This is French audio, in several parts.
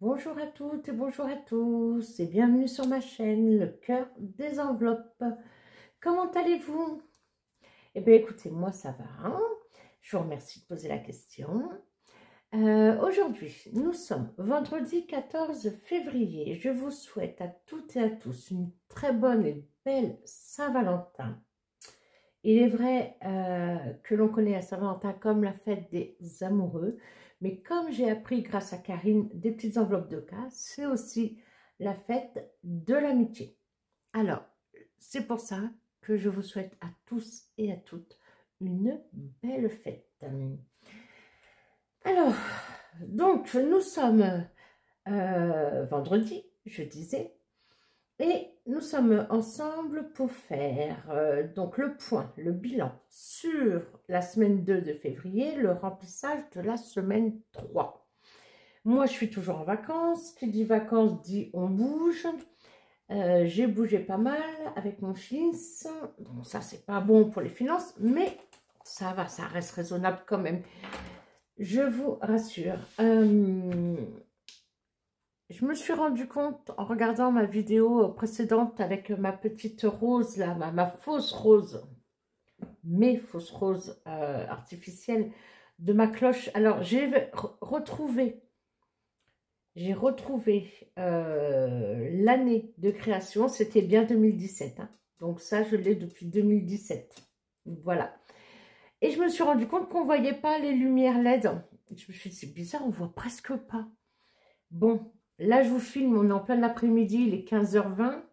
Bonjour à toutes et bonjour à tous et bienvenue sur ma chaîne Le Cœur des Enveloppes. Comment allez-vous? Eh bien écoutez, moi ça va, hein. Je vous remercie de poser la question. Aujourd'hui, nous sommes vendredi 14 février. Je vous souhaite à toutes et à tous une très bonne et belle Saint-Valentin. Il est vrai que l'on connaît la Saint-Valentin comme la fête des amoureux, mais comme j'ai appris grâce à Karine des petites enveloppes de cas, c'est aussi la fête de l'amitié. Alors, c'est pour ça que je vous souhaite à tous et à toutes une belle fête. Alors, donc, nous sommes vendredi, je disais, et nous sommes ensemble pour faire donc le point, le bilan sur la semaine 2 de février, le remplissage de la semaine 3. Moi, je suis toujours en vacances. Qui dit vacances dit on bouge. J'ai bougé pas mal avec mon fils. Bon, ça, c'est pas bon pour les finances, mais ça va, ça reste raisonnable quand même. Je vous rassure. Je me suis rendu compte en regardant ma vidéo précédente avec ma petite rose, là, ma fausse rose, mes fausses roses artificielles de ma cloche. Alors, j'ai retrouvé l'année de création, c'était bien 2017. Hein. Donc ça, je l'ai depuis 2017. Voilà. Et je me suis rendu compte qu'on ne voyait pas les lumières LED. Je me suis dit, c'est bizarre, on ne voit presque pas. Bon, là, je vous filme, on est en plein après-midi, il est 15h20.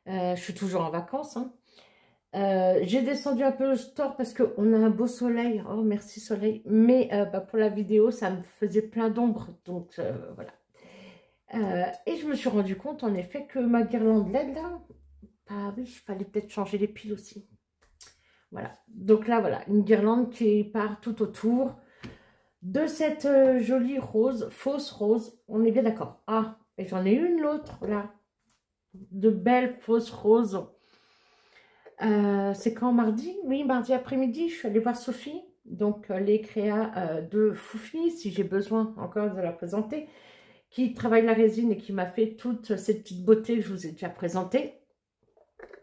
Je suis toujours en vacances. Hein. J'ai descendu un peu le store parce qu'on a un beau soleil. Oh, merci soleil. Mais pour la vidéo, ça me faisait plein d'ombre. Donc, voilà. Et je me suis rendu compte, en effet, que ma guirlande LED, là, ah oui, il fallait peut-être changer les piles aussi. Voilà. Donc là, voilà, une guirlande qui part tout autour de cette jolie rose, fausse rose. On est bien d'accord. Ah, et j'en ai une l'autre, là. De belles fausses roses. C'est quand mardi? Oui, mardi après-midi, je suis allée voir Sophie. Donc, les créas de Foufi, si j'ai besoin encore de la présenter, qui travaille la résine et qui m'a fait toute cette petite beauté que je vous ai déjà présentée.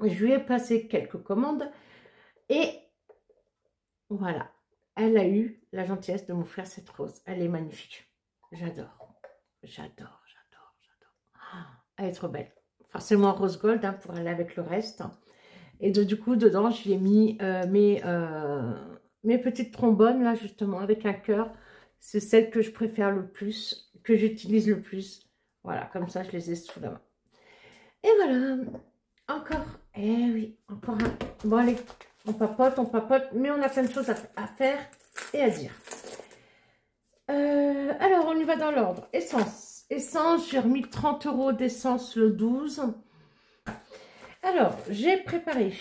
Je lui ai passé quelques commandes et voilà, elle a eu la gentillesse de m'offrir cette rose. Elle est magnifique. J'adore, j'adore, j'adore, j'adore. Elle est trop belle. Forcément rose gold hein, pour aller avec le reste. Et du coup, dedans, j'y ai mis mes petites trombones, là, justement, avec un cœur. C'est celle que je préfère le plus, que j'utilise le plus. Voilà, comme ça, je les ai sous la main. Et voilà, encore, eh oui, encore un. Bon, allez, on papote, mais on a plein de choses à faire et à dire. Alors, on y va dans l'ordre. Essence. Essence, j'ai remis 30 € d'essence le 12. Alors, j'ai préparé.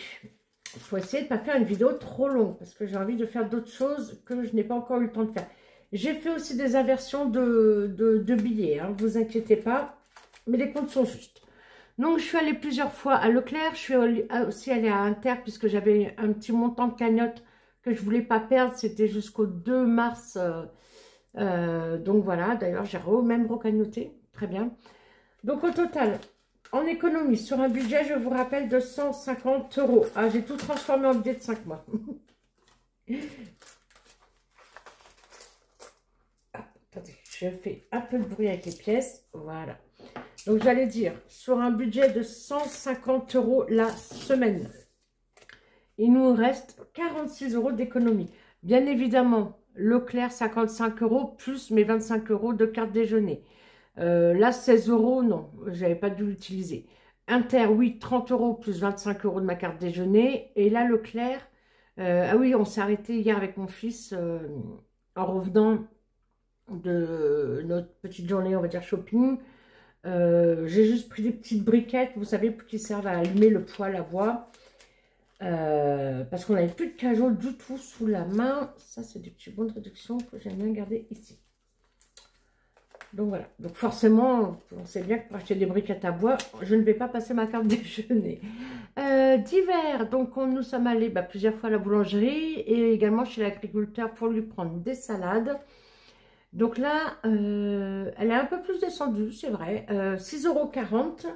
Il faut essayer de ne pas faire une vidéo trop longue parce que j'ai envie de faire d'autres choses que je n'ai pas encore eu le temps de faire. J'ai fait aussi des inversions de billets, hein, ne vous inquiétez pas, mais les comptes sont justes. Donc, je suis allée plusieurs fois à Leclerc, je suis aussi allée à Inter puisque j'avais un petit montant de cagnotte que je ne voulais pas perdre, c'était jusqu'au 2 mars. Donc voilà, d'ailleurs, j'ai même recagnoté, très bien. Donc, au total, en économie, sur un budget, je vous rappelle, de 150 €. Ah, j'ai tout transformé en billet de 5 mois. Ah, attendez, je fais un peu de bruit avec les pièces. Voilà. Donc, j'allais dire, sur un budget de 150 € la semaine, il nous reste 46 € d'économie. Bien évidemment, Leclerc, 55 € plus mes 25 € de carte déjeuner. Là, 16 €, non, j'avais pas dû l'utiliser. Inter, oui, 30 € plus 25 € de ma carte déjeuner. Et là, Leclerc, ah oui, on s'est arrêté hier avec mon fils en revenant de notre petite journée, on va dire, shopping. J'ai juste pris des petites briquettes, vous savez, qui servent à allumer le poêle à bois. Parce qu'on n'avait plus de cajole du tout sous la main. Ça, c'est des petits bons de réduction que j'aime bien garder ici. Donc voilà, donc forcément, on sait bien que pour acheter des briquettes à bois, je ne vais pas passer ma carte déjeuner. D'hiver, donc nous sommes allés plusieurs fois à la boulangerie et également chez l'agriculteur pour lui prendre des salades. Donc là, elle est un peu plus descendue, c'est vrai. 6,40 €.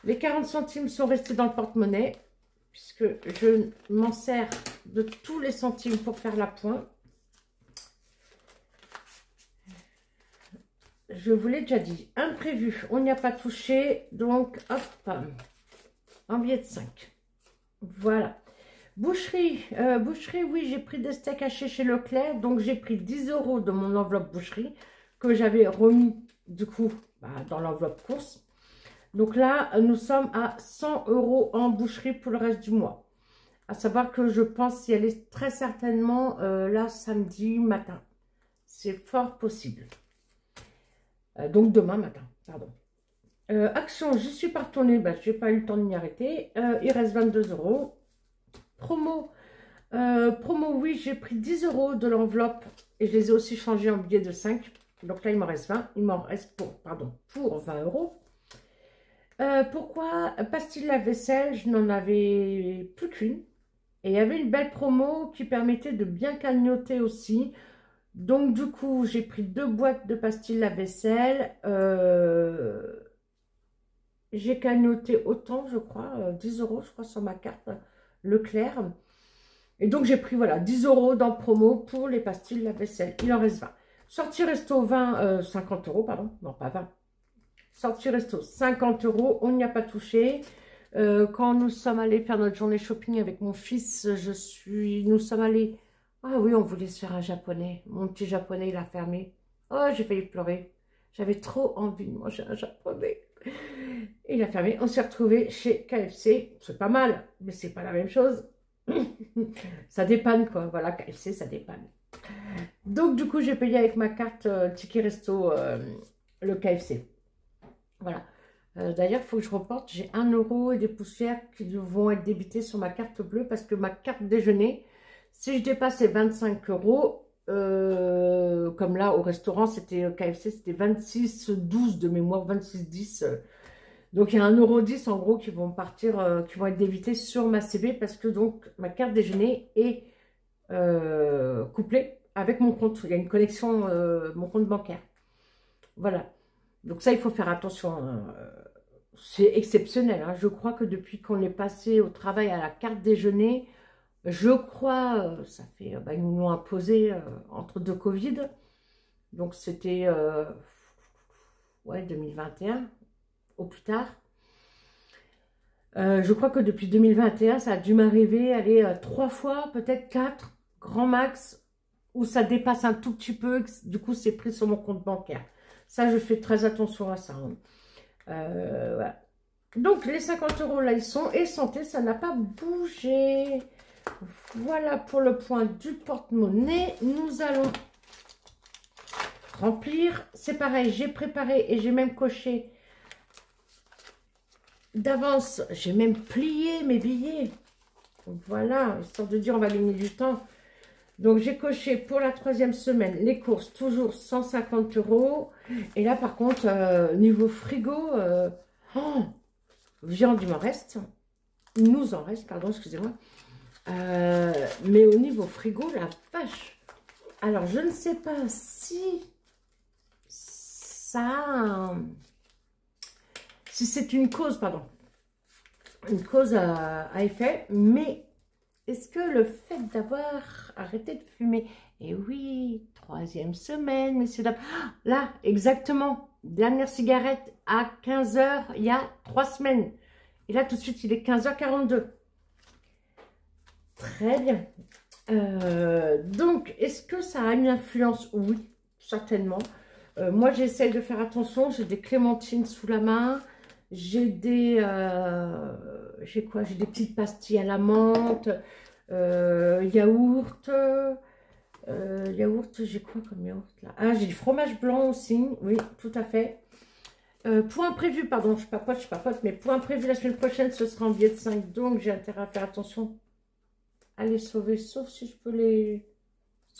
Les 40 centimes sont restés dans le porte-monnaie, puisque je m'en sers de tous les centimes pour faire la pointe. Je vous l'ai déjà dit, imprévu, on n'y a pas touché, donc hop, un billet de 5. Voilà. Boucherie, boucherie, oui, j'ai pris des steaks hachés chez Leclerc, donc j'ai pris 10 € de mon enveloppe boucherie, que j'avais remis, du coup, dans l'enveloppe course. Donc là, nous sommes à 100 € en boucherie pour le reste du mois. À savoir que je pense y aller très certainement là, samedi matin. C'est fort possible. Donc demain matin, pardon. Action, je suis pas retournée, je n'ai pas eu le temps de m'y arrêter. Il reste 22 €. Promo, promo, oui, j'ai pris 10 € de l'enveloppe et je les ai aussi changés en billets de 5. Donc là, il m'en reste 20. Il m'en reste pour 20 €. Pourquoi pastille lave-vaisselle, je n'en avais plus qu'une. Et il y avait une belle promo qui permettait de bien cagnotter aussi. Donc du coup, j'ai pris 2 boîtes de pastilles lave-vaisselle. J'ai cagnoté autant, je crois, 10 € je crois sur ma carte Leclerc. Et donc j'ai pris voilà 10 € dans promo pour les pastilles lave-vaisselle. Il en reste 20. Sortie resto 50 €, pardon, non pas 20. Sortie resto 50 €, on n'y a pas touché. Quand nous sommes allés faire notre journée shopping avec mon fils, nous sommes allés, ah oui, on voulait se faire un japonais. Mon petit japonais, il a fermé. Oh, j'ai failli pleurer. J'avais trop envie de manger un japonais. Il a fermé. On s'est retrouvés chez KFC. C'est pas mal, mais c'est pas la même chose. Ça dépanne quoi. Voilà, KFC, ça dépanne. Donc du coup, j'ai payé avec ma carte ticket resto le KFC. Voilà. D'ailleurs, il faut que je reporte. J'ai 1 € et des poussières qui vont être débitées sur ma carte bleue parce que ma carte déjeuner, si je dépasse les 25 €, comme là au restaurant, c'était KFC, c'était 26,12 de mémoire, 26,10. Donc il y a 1,10 € en gros qui vont partir, qui vont être débités sur ma CB parce que donc ma carte déjeuner est couplée avec mon compte. Il y a une connexion, mon compte bancaire. Voilà. Donc ça, il faut faire attention. C'est exceptionnel. Hein. Je crois que depuis qu'on est passé au travail à la carte déjeuner, je crois, ça fait, ils nous l'ont imposé entre deux Covid. Donc c'était, ouais, 2021, au plus tard. Je crois que depuis 2021, ça a dû m'arriver, aller 3 fois, peut-être 4, grand max, où ça dépasse un tout petit peu. Du coup, c'est pris sur mon compte bancaire. Ça, je fais très attention à ça. Hein. Voilà. Donc, les 50 € là, ils sont. Et santé, ça n'a pas bougé. Voilà pour le point du porte-monnaie. Nous allons remplir. C'est pareil, j'ai préparé et j'ai même coché d'avance. J'ai même plié mes billets. Voilà, histoire de dire on va gagner du temps. Donc, j'ai coché pour la 3e semaine les courses, toujours 150 €. Et là, par contre, niveau frigo, viande, il m'en reste. Il nous en reste, pardon, excusez-moi. Mais au niveau frigo, la vache. Alors, je ne sais pas si ça... Si c'est une cause, pardon. Une cause à effet, mais... Est-ce que le fait d'avoir arrêté de fumer, et oui, 3e semaine, messieurs, dames, là, exactement, dernière cigarette à 15 h, il y a 3 semaines. Et là, tout de suite, il est 15 h 42. Très bien. Donc, est-ce que ça a une influence? Oui, certainement. Moi, j'essaie de faire attention. J'ai des clémentines sous la main. J'ai des... j'ai quoi? J'ai des petites pastilles à la menthe. Yaourt. Yaourt, j'ai quoi comme yaourt là? Ah, j'ai du fromage blanc aussi. Oui, tout à fait. Pour imprévu, pardon, je papote, mais pour imprévu, la semaine prochaine, ce sera en billet de 5. Donc, j'ai intérêt à faire attention à les sauver, sauf si je peux les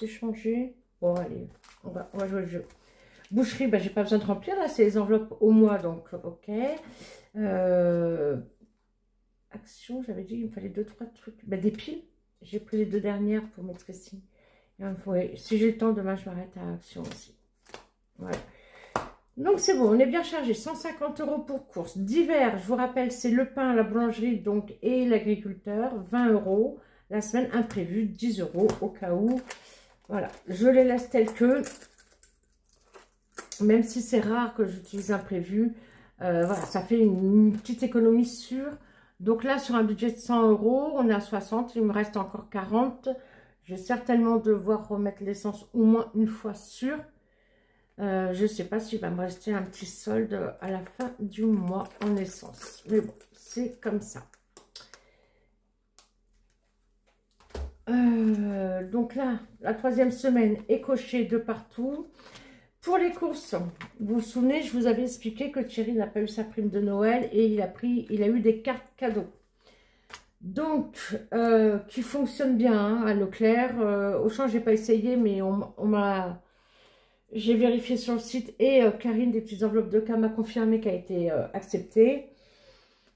échanger. Bon, allez, on va jouer le jeu. Boucherie, j'ai pas besoin de remplir, là, c'est les enveloppes au mois, donc, ok. Action, j'avais dit, il me fallait 2-3 trucs. Des piles, j'ai pris les 2 dernières pour mettre ici. Si j'ai le temps, demain, je m'arrête à Action aussi. Voilà. Donc c'est bon, on est bien chargé. 150 € pour course. D'hiver, je vous rappelle, c'est le pain, la boulangerie donc et l'agriculteur. 20 €. La semaine imprévue, 10 € au cas où. Voilà, je les laisse tels que. Même si c'est rare que j'utilise imprévu. Voilà, ça fait une petite économie sûre. Donc là, sur un budget de 100 €, on est à 60. Il me reste encore 40. Je vais certainement devoir remettre l'essence au moins une fois sûre. Je ne sais pas s'il va me rester un petit solde à la fin du mois en essence. Mais bon, c'est comme ça. Donc là, la 3e semaine est cochée de partout. Pour les courses, vous vous souvenez, je vous avais expliqué que Thierry n'a pas eu sa prime de Noël et il a eu des cartes cadeaux. Donc, qui fonctionnent bien hein, à Leclerc. Auchan, je n'ai pas essayé, mais j'ai vérifié sur le site et Karine des petites enveloppes de cas m'a confirmé qu'elle a été acceptée.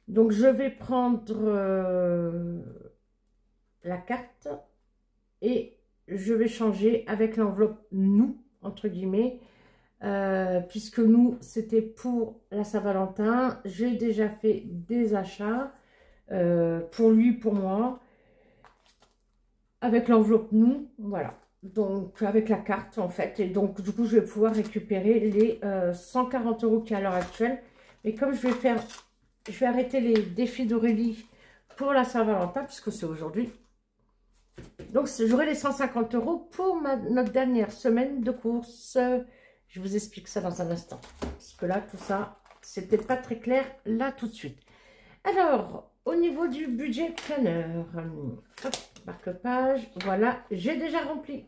Donc, je vais prendre la carte et je vais changer avec l'enveloppe nous, entre guillemets. Puisque nous, c'était pour la Saint-Valentin. J'ai déjà fait des achats pour lui, pour moi, avec l'enveloppe nous, voilà. Donc, avec la carte, en fait. Et donc, du coup, je vais pouvoir récupérer les 140 € qu'il y a à l'heure actuelle. Mais comme je vais arrêter les défis d'Aurélie pour la Saint-Valentin, puisque c'est aujourd'hui. Donc, j'aurai les 150 € pour notre dernière semaine de course. Je vous explique ça dans un instant. Parce que là, tout ça, c'était pas très clair là tout de suite. Alors, au niveau du budget planeur, hop, marque-page, voilà, j'ai déjà rempli.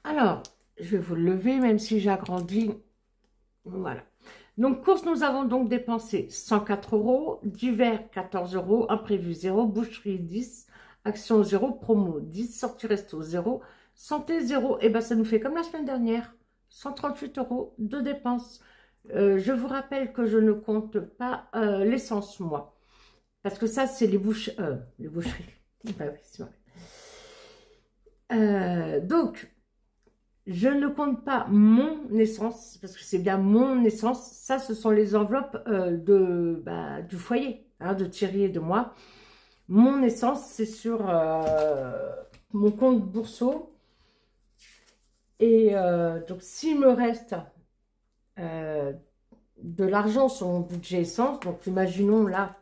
Alors, je vais vous le lever, même si j'agrandis. Voilà. Donc, course, nous avons donc dépensé 104 €, divers 14 €, imprévu 0, boucherie 10, action 0, promo 10, sortie resto 0, santé 0. Et bien, ça nous fait comme la semaine dernière, 138 € de dépenses. Je vous rappelle que je ne compte pas l'essence, moi. Parce que ça, c'est les boucheries. Bah oui, c'est vrai. Donc, je ne compte pas mon essence, parce que c'est bien mon essence. Ça, ce sont les enveloppes du foyer, hein, de Thierry et de moi. Mon essence, c'est sur mon compte Bourseau. Et donc, s'il me reste de l'argent sur mon budget essence, donc imaginons là,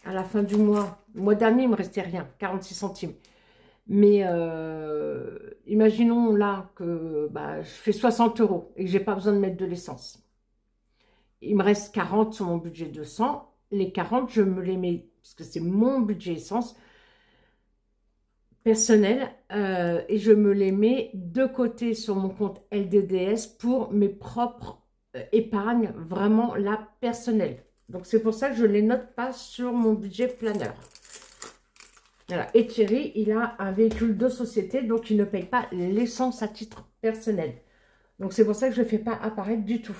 à la fin du mois, le mois dernier, il ne me restait rien, 46 centimes. Mais imaginons là que je fais 60 € et que je n'ai pas besoin de mettre de l'essence. Il me reste 40 sur mon budget de 100. Les 40, je me les mets, parce que c'est mon budget essence personnel, et je me les mets de côté sur mon compte LDDS pour mes propres épargnes, vraiment la personnelle. Donc c'est pour ça que je ne les note pas sur mon budget planeur. Voilà. Et Thierry, il a un véhicule de société, donc il ne paye pas l'essence à titre personnel. Donc c'est pour ça que je ne fais pas apparaître du tout.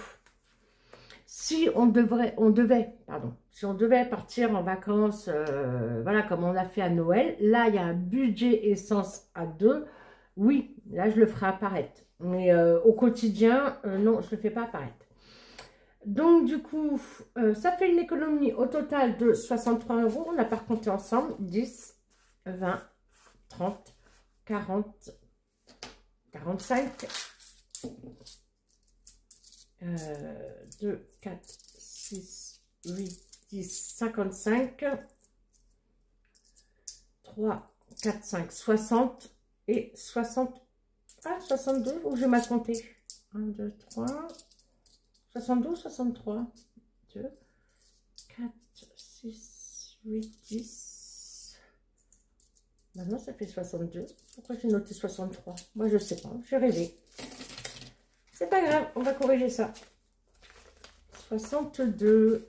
Si on devait partir en vacances, voilà, comme on a fait à Noël, là, il y a un budget essence à 2. Oui, là, je le ferai apparaître. Mais au quotidien, non, je ne le fais pas apparaître. Donc, du coup, ça fait une économie au total de 63 €. On n'a pas compté ensemble. 10, 20, 30, 40, 45... 2, 4, 6, 8, 10, 55, 3, 4, 5, 60 et 60, 62, où je vais compter. 1, 2, 3, 62, 63, 2, 4, 6, 8, 10. Maintenant, ça fait 62. Pourquoi j'ai noté 63? Moi, je ne sais pas, j'ai rêvé. C'est pas grave, on va corriger ça. 62.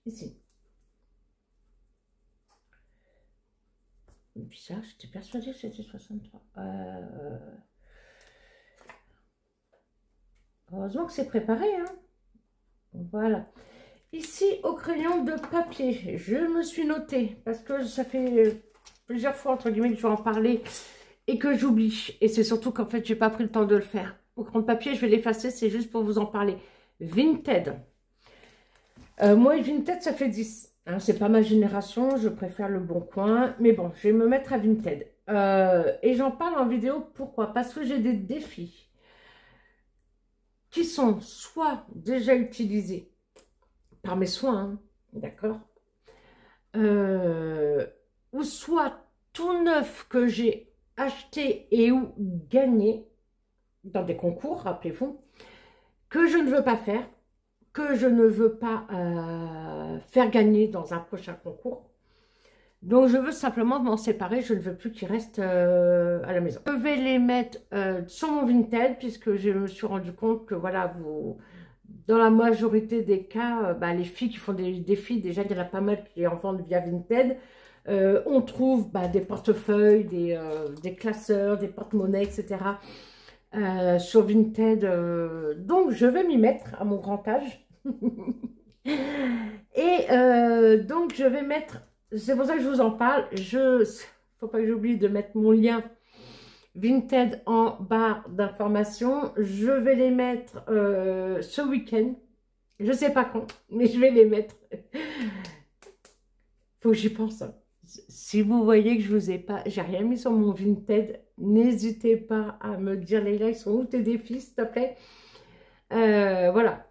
Ici. Bizarre, j'étais persuadée que c'était 63. Heureusement que c'est préparé, hein. Voilà. Ici, au crayon de papier, je me suis notée, parce que ça fait plusieurs fois, entre guillemets, que je vais en parler. et que j'oublie. Et c'est surtout qu'en fait, j'ai pas pris le temps de le faire. Au crayon de papier, je vais l'effacer, c'est juste pour vous en parler. Vinted. Moi, Vinted, ça fait 10. Hein, c'est pas ma génération, je préfère le Bon Coin. Mais bon, je vais me mettre à Vinted. Et j'en parle en vidéo, pourquoi? Parce que j'ai des défis qui sont soit déjà utilisés par mes soins, hein, d'accord, ou soit tout neuf que j'ai acheté et ou gagné dans des concours, rappelez-vous, que je ne veux pas faire, que je ne veux pas faire gagner dans un prochain concours. Donc, je veux simplement m'en séparer. Je ne veux plus qu'ils restent à la maison. Je vais les mettre sur mon Vinted, puisque je me suis rendu compte que, voilà, dans la majorité des cas, les filles qui font des défis, déjà, il y en a pas mal qui en vendent via Vinted. On trouve des portefeuilles, des classeurs, des porte-monnaies, etc. Sur Vinted. Donc, je vais m'y mettre à mon grand âge. Et donc, je vais mettre... C'est pour ça que je vous en parle. Faut pas que j'oublie de mettre mon lien Vinted en barre d'information. Je vais les mettre ce week-end. Je sais pas quand, mais je vais les mettre. Faut que j'y pense. Hein. Si vous voyez que je vous ai pas, j'ai rien mis sur mon Vinted, n'hésitez pas à me dire, Leïla, ils sont où tes défis, s'il te plaît. Voilà.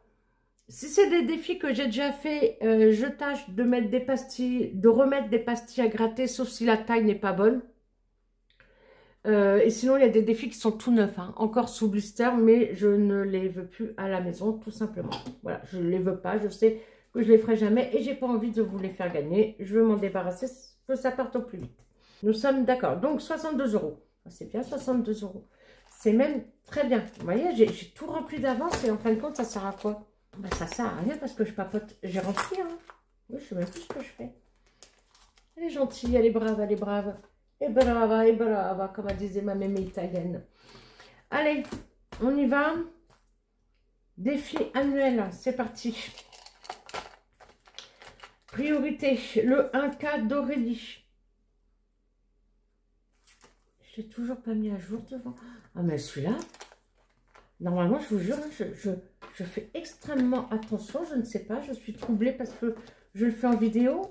Si c'est des défis que j'ai déjà fait, je tâche de mettre des pastilles, de remettre des pastilles à gratter, sauf si la taille n'est pas bonne. Et sinon, il y a des défis qui sont tout neufs, hein, encore sous blister, mais je ne les veux plus à la maison, tout simplement. Voilà, je ne les veux pas, je sais que je ne les ferai jamais et j'ai pas envie de vous les faire gagner. Je veux m'en débarrasser, que ça parte au plus vite. Nous sommes d'accord. Donc, 62 €. C'est bien, 62 €. C'est même très bien. Vous voyez, j'ai tout rempli d'avance et en fin de compte, ça sert à quoi? Ça sert à rien parce que je papote. J'ai rempli, hein. Oui, je sais même plus ce que je fais. Elle est gentille, elle est brave, elle est brave. Et brava, comme elle disait ma mémé italienne. Allez, on y va. Défi annuel, c'est parti. Priorité, le 1K d'Aurélie. Je l'ai toujours pas mis à jour devant. Ah, mais celui-là, normalement, je vous jure, je fais extrêmement attention. Je ne sais pas, je suis troublée parce que je le fais en vidéo.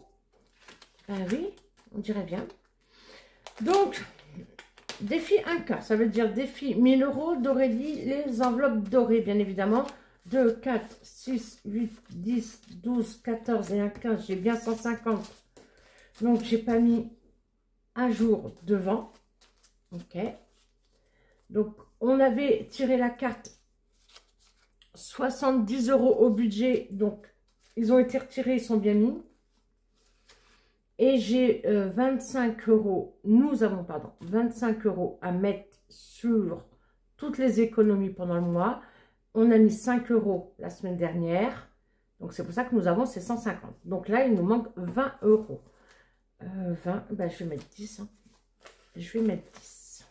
Ah oui, on dirait bien. Donc, défi 1K, ça veut dire défi 1000 € d'Aurélie, les enveloppes dorées, bien évidemment. 2, 4, 6, 8, 10, 12, 14 et 1 15, j'ai bien 150. Donc, j'ai pas mis à jour devant. Ok. Donc, on avait tiré la carte 70 € au budget. Donc, ils ont été retirés, ils sont bien mis. Et j'ai 25 €, nous avons, pardon, 25 € à mettre sur toutes les économies pendant le mois. On a mis 5 € la semaine dernière. Donc, c'est pour ça que nous avons ces 150. Donc là, il nous manque 20 €. 20, je vais mettre 10. Hein. Je vais mettre 10.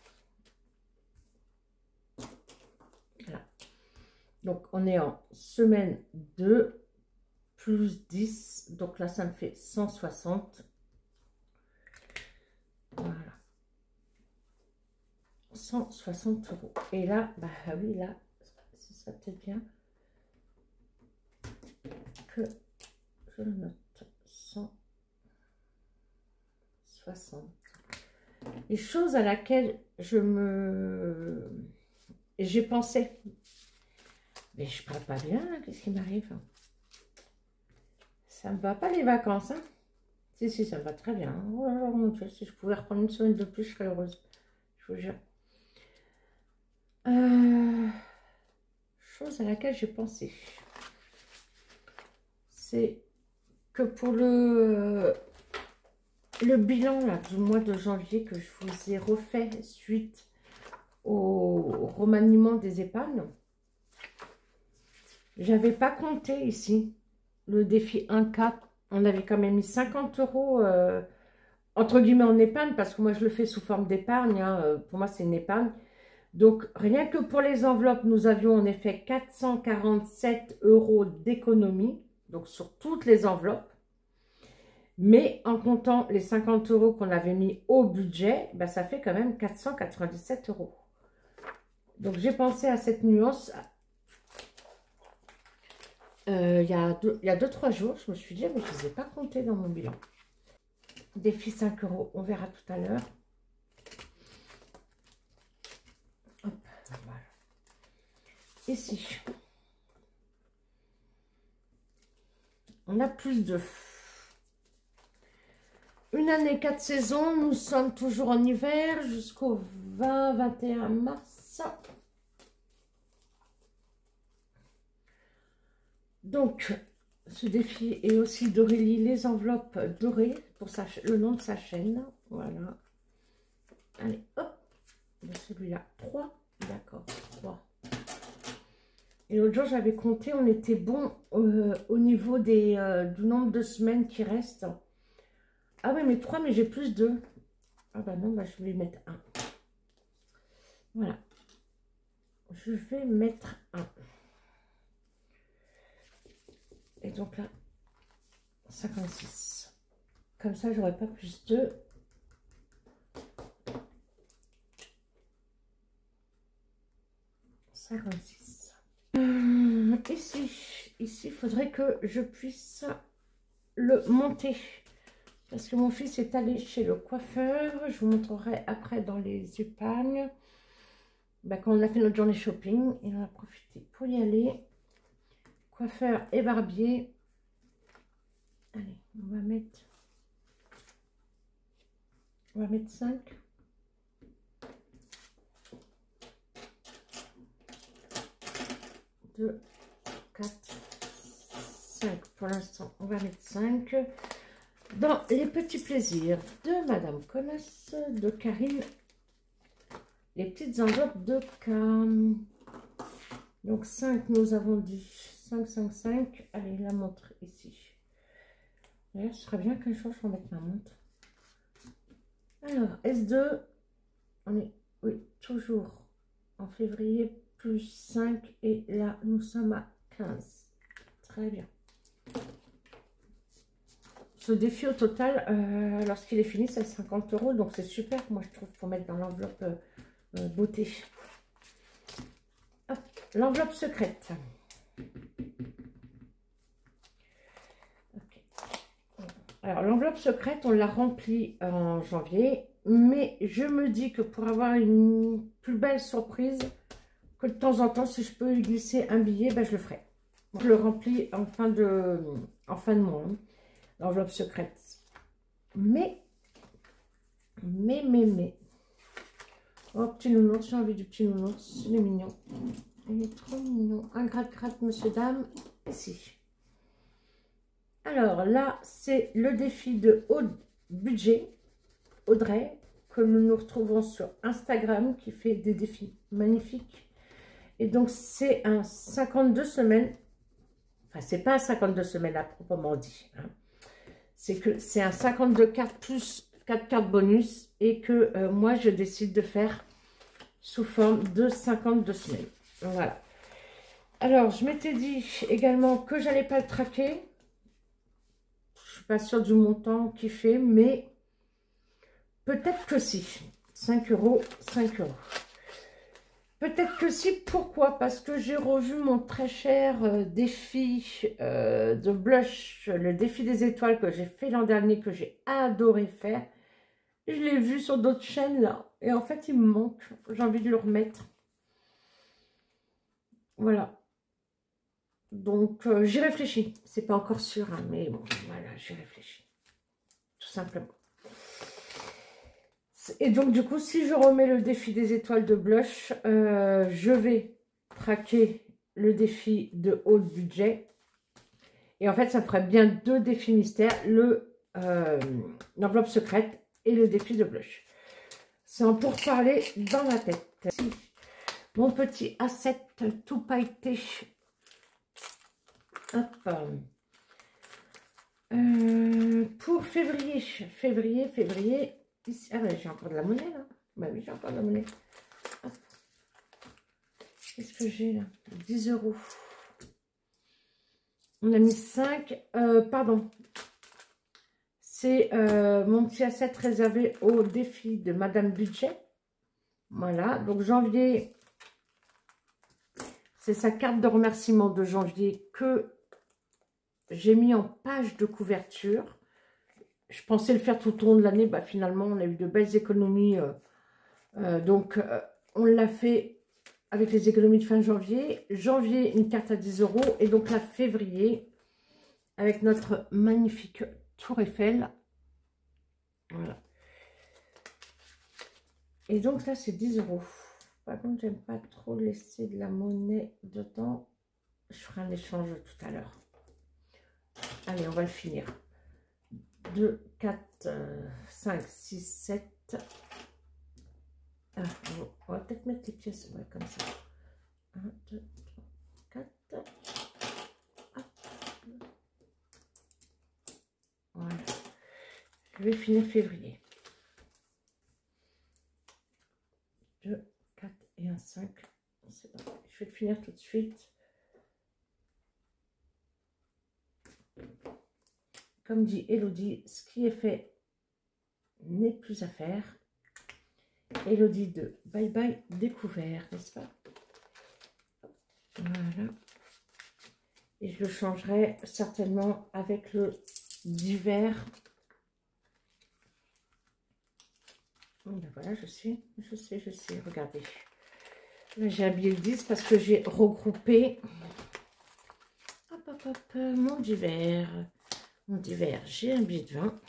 Voilà. Donc, on est en semaine 2 plus 10. Donc là, ça me fait 160. Voilà. 160 €. Et là, oui, là, ce serait peut-être bien que je le note. 160. Les choses à laquelle j'ai pensé. Mais je parle pas bien, qu'est-ce qui m'arrive? Ça me va pas les vacances, hein? Si, ça me va très bien. Oh là là, mon Dieu, si je pouvais reprendre une semaine de plus, je serais heureuse. Je vous jure. Chose à laquelle j'ai pensé. C'est que pour le bilan là, du mois de janvier que je vous ai refait suite au remaniement des épargnes, j'avais pas compté ici le défi 1K. On avait quand même mis 50 € entre guillemets en épargne, parce que moi je le fais sous forme d'épargne. Hein, pour moi c'est une épargne. Donc rien que pour les enveloppes, nous avions en effet 447 € d'économie. Donc sur toutes les enveloppes. Mais en comptant les 50 € qu'on avait mis au budget, bah, ça fait quand même 497 €. Donc j'ai pensé à cette nuance. Il y a 2-3 jours, je me suis dit, mais je ne les ai pas comptés dans mon bilan. Défi 5 €, on verra tout à l'heure. Hop, voilà. Ici, on a plus de... Une année, 4 saisons, nous sommes toujours en hiver jusqu'au 20-21 mars. Donc, ce défi est aussi d'Aurélie, les enveloppes dorées pour le nom de sa chaîne. Voilà. Allez, hop, de celui-là, 3. D'accord, 3. Et l'autre jour, j'avais compté, on était bon au niveau du nombre de semaines qui restent. Ah oui, mais 3, mais j'ai plus 2. Ah bah non, bah je vais mettre 1. Voilà. Je vais mettre 1. Et donc là, 56. Comme ça, j'aurai pas plus 2. Ici, il faudrait que je puisse le monter. Parce que mon fils est allé chez le coiffeur. Je vous montrerai après dans les épargnes. Bah, quand on a fait notre journée shopping, il en a profité pour y aller. Coiffeur et barbier. Allez, on va mettre 5. 2, 4, 5. Pour l'instant, on va mettre 5. Dans les petits plaisirs de Madame Connasse, de Karine, les petites enveloppes de Cam. Donc 5, nous avons dit 5, 5, 5. Allez, la montre ici. D'ailleurs, ce serait bien qu'un jour je remette ma montre. Alors, S2, on est, oui, toujours en février, plus 5. Et là, nous sommes à 15. Très bien. Ce défi au total, lorsqu'il est fini, c'est 50 €. Donc c'est super, moi je trouve, pour mettre dans l'enveloppe beauté. L'enveloppe secrète. Okay. Alors l'enveloppe secrète, on l'a remplie en janvier. Mais je me dis que pour avoir une plus belle surprise, que de temps en temps, si je peux y glisser un billet, ben, je le ferai. Je le remplis en fin de mois, hein, l'enveloppe secrète. Mais. Oh, petit nounours, j'ai envie du petit nounours. Il est mignon. Il est trop mignon. Un gratte-gratte, monsieur, dame. Ici. Alors là, c'est le défi de haut budget, Audrey, que nous retrouvons sur Instagram, qui fait des défis magnifiques. Et donc, c'est un 52 semaines. Enfin, c'est pas un 52 semaines à proprement dit. Hein. C'est que c'est un 52 cartes plus 4 cartes bonus et que moi, je décide de faire sous forme de 52 semaines. Voilà. Alors, je m'étais dit également que j'allais pas le traquer. Je suis pas sûre du montant qu'il fait, mais peut-être que si. 5 €, 5 €. Peut-être que si. Pourquoi? Parce que j'ai revu mon très cher défi de blush, le défi des étoiles que j'ai fait l'an dernier, que j'ai adoré faire. Je l'ai vu sur d'autres chaînes là. Et en fait, il me manque. J'ai envie de le remettre. Voilà. Donc, j'y réfléchis. C'est pas encore sûr, hein, mais bon, voilà, j'y réfléchis. Tout simplement. Et donc, du coup, si je remets le défi des étoiles de blush, je vais traquer le défi de haut budget. Et en fait, ça ferait bien 2 défis mystères, l'enveloppe secrète et le défi de blush. C'est en pourparler dans la tête. Mon petit asset tout pailleté. Hop. Pour février. Ici. Ah ben j'ai encore de la monnaie là. Bah oui, j'ai encore de la monnaie. Qu'est-ce que j'ai là? 10 €. On a mis 5. Pardon. C'est mon petit asset réservé au défi de Madame Budget. Voilà, donc janvier, c'est sa carte de remerciement de janvier que j'ai mis en page de couverture. Je pensais le faire tout au long de l'année, bah finalement on a eu de belles économies. Donc on l'a fait avec les économies de fin janvier. Janvier, une carte à 10 € et donc là février, avec notre magnifique Tour Eiffel. Voilà. Et donc là, c'est 10 €. Par contre, j'aime pas trop laisser de la monnaie dedans. Je ferai un échange tout à l'heure. Allez, on va le finir. 2, 4, 5, 6, 7. Ah, on va peut-être mettre les pièces ouais, comme ça. 1, 2, 3, 4. Hop. Voilà. Je vais finir février. 2, 4 et un 5. Je vais le finir tout de suite. Comme dit Elodie, ce qui est fait n'est plus à faire. Elodie de Bye Bye Découvert, n'est-ce pas? Voilà. Et je le changerai certainement avec le d'hiver. Ben voilà, je sais, regardez. J'ai habillé le 10 parce que j'ai regroupé mon d'hiver. Mon d'hiver, j'ai un billet de 20.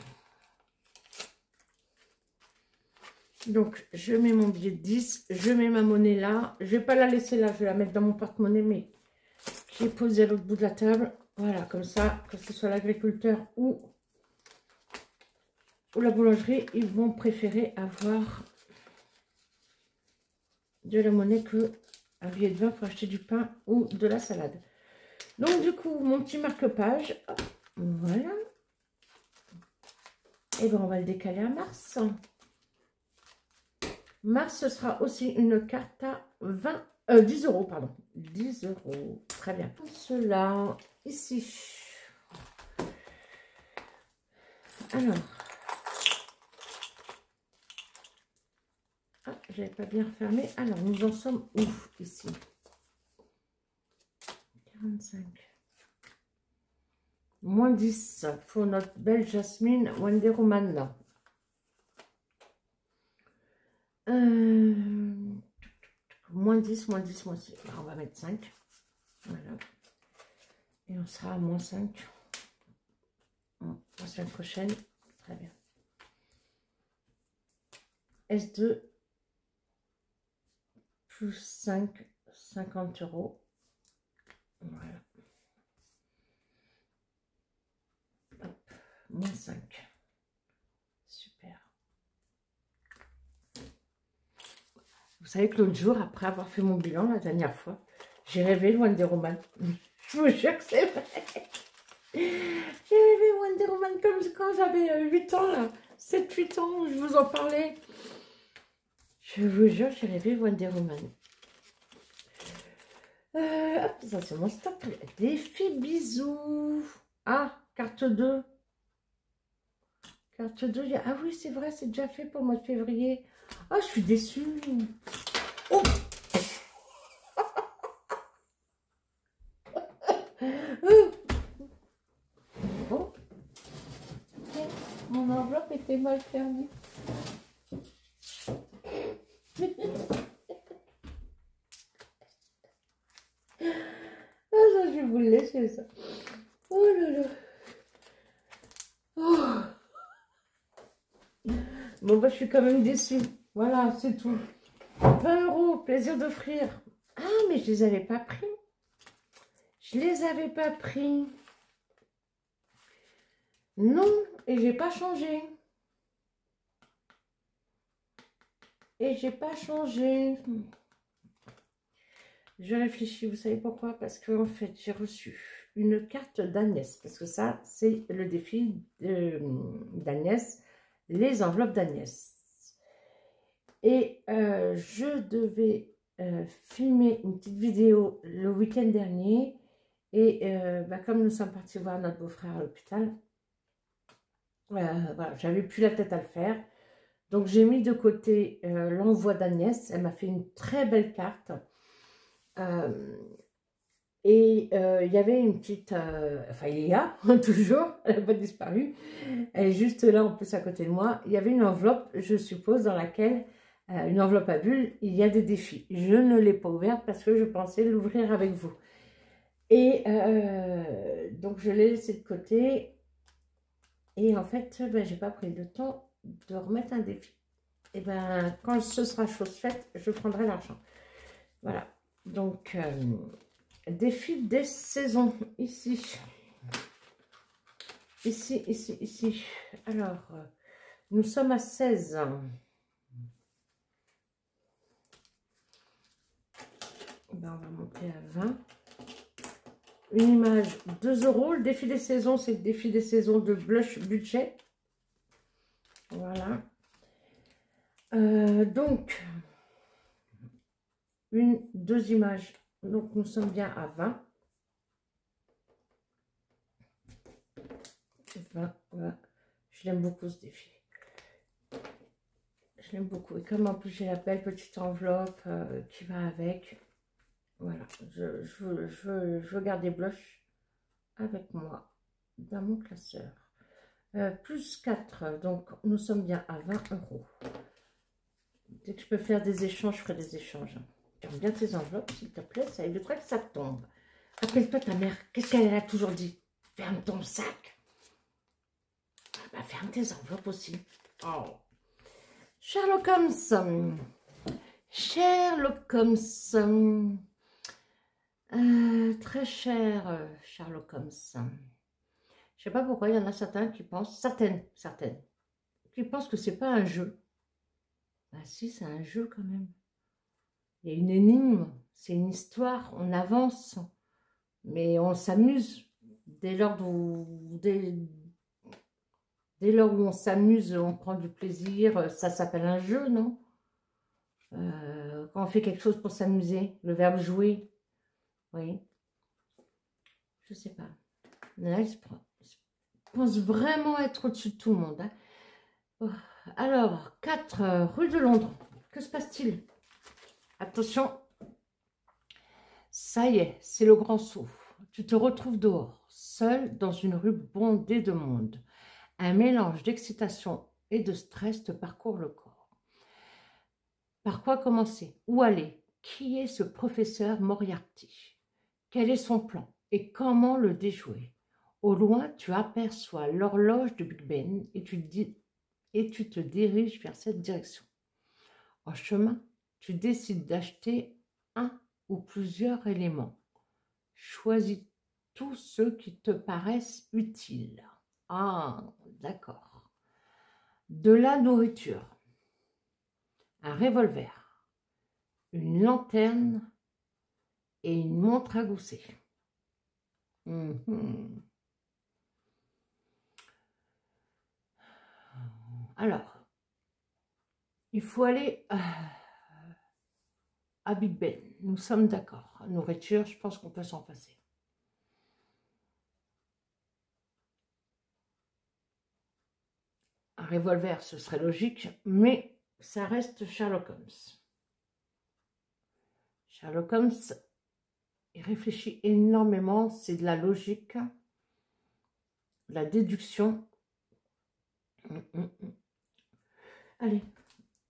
Donc, je mets mon billet de 10, je mets ma monnaie là. Je vais pas la laisser là, je vais la mettre dans mon porte-monnaie, mais j'ai posé à l'autre bout de la table. Voilà, comme ça, que ce soit l'agriculteur ou la boulangerie, ils vont préférer avoir de la monnaie que un billet de 20 pour acheter du pain ou de la salade. Donc, du coup, mon petit marque-page, voilà. Et bien, on va le décaler à mars. Mars, ce sera aussi une carte à 10 €, pardon. 10 €. Très bien. Cela, ici. Alors. Ah, j'avais pas bien refermé. Alors, nous en sommes où, ici? 45. Moins 10 pour notre belle Jasmine Wonder Woman. Moins 10, moins 10, moins 6. Alors, on va mettre 5. Voilà. Et on sera à moins 5 la semaine prochaine. Très bien. S2 plus 5, 50 €. Voilà. Hop, moins 5. Super. Vous savez que l'autre jour, après avoir fait mon bilan la dernière fois, j'ai rêvé le Wonder Woman. Je vous jure que c'est vrai. J'ai rêvé Wonder Woman comme quand j'avais 8 ans, là. 7-8 ans, je vous en parlais. Je vous jure, j'ai rêvé Wonder Woman. Hop, ça c'est mon stock. Défi bisous. Ah, carte 2. Carte 2. Ah oui, c'est vrai, c'est déjà fait pour le mois de février. Ah, je suis déçue. Oh. Bon. Mon enveloppe était mal fermée. Ah, ça, je vais vous le laisser, ça. Oh là là. Oh. Bon, bah, je suis quand même déçue. Voilà, c'est tout. 20 €, plaisir d'offrir. Ah, mais je les avais pas pris. Je les avais pas pris. Non, et j'ai pas changé. Et j'ai pas changé. Je réfléchis, vous savez pourquoi? Parce que en fait, j'ai reçu une carte d'Agnès. Parce que ça, c'est le défi d'Agnès. Les enveloppes d'Agnès. Et je devais filmer une petite vidéo le week-end dernier. Et bah, comme nous sommes partis voir notre beau-frère à l'hôpital, Voilà, j'avais plus la tête à le faire. Donc, j'ai mis de côté l'envoi d'Agnès. Elle m'a fait une très belle carte. Et il y avait une petite... enfin, il y a, toujours, elle n'a pas disparu. Elle est juste là, en plus, à côté de moi. Il y avait une enveloppe, je suppose, dans laquelle... une enveloppe à bulles, il y a des défis. Je ne l'ai pas ouverte parce que je pensais l'ouvrir avec vous. Et donc, je l'ai laissé de côté. Et en fait, ben, j'ai pas pris le temps de remettre un défi. Et ben, quand ce sera chose faite, je prendrai l'argent. Voilà. Donc... défi des saisons, ici. Ici, ici, ici. Alors, nous sommes à 16. Ben, on va monter à 20. Une image, 2 €. Le défi des saisons, c'est le défi des saisons de blush budget. Voilà. Donc, deux images. Donc, nous sommes bien à 20. 20, voilà. Je l'aime beaucoup, ce défi. Je l'aime beaucoup. Et comme en plus, j'ai la belle petite enveloppe qui va avec. Voilà. Je veux garder blush avec moi dans mon classeur. Plus 4. Donc, nous sommes bien à 20 €. Dès que je peux faire des échanges, je ferai des échanges. Ferme bien tes enveloppes, s'il te plaît. Ça évitera que ça tombe. Rappelle-toi ta mère. Qu'est-ce qu'elle a toujours dit? Ferme ton sac. Bah, ferme tes enveloppes aussi. Oh. Sherlock Holmes. Sherlock Holmes. Très cher Sherlock Holmes. Je sais pas pourquoi il y en a certains qui pensent, certaines, qui pensent que c'est pas un jeu. Ah si, c'est un jeu quand même. Il y a une énigme, c'est une histoire, on avance, mais on s'amuse. Dès lors où on s'amuse, on prend du plaisir, ça s'appelle un jeu, non? Quand on fait quelque chose pour s'amuser, le verbe jouer, oui. Je sais pas. Là, je pense vraiment être au-dessus de tout le monde. Hein. Oh. Alors, 4 rue de Londres. Que se passe-t-il? Attention. Ça y est, c'est le grand saut. Tu te retrouves dehors, seul dans une rue bondée de monde. Un mélange d'excitation et de stress te parcourt le corps. Par quoi commencer? Où aller? Qui est ce professeur Moriarty? Quel est son plan? Et comment le déjouer? Au loin, tu aperçois l'horloge de Big Ben et tu te diriges vers cette direction. En chemin, tu décides d'acheter un ou plusieurs éléments. Choisis tous ceux qui te paraissent utiles. Ah, d'accord. De la nourriture, un revolver, une lanterne et une montre à gousset. Alors, il faut aller à Big Ben. Nous sommes d'accord. Nourriture, je pense qu'on peut s'en passer. Un revolver, ce serait logique, mais ça reste Sherlock Holmes. Sherlock Holmes, il réfléchit énormément, c'est de la logique, de la déduction. Allez,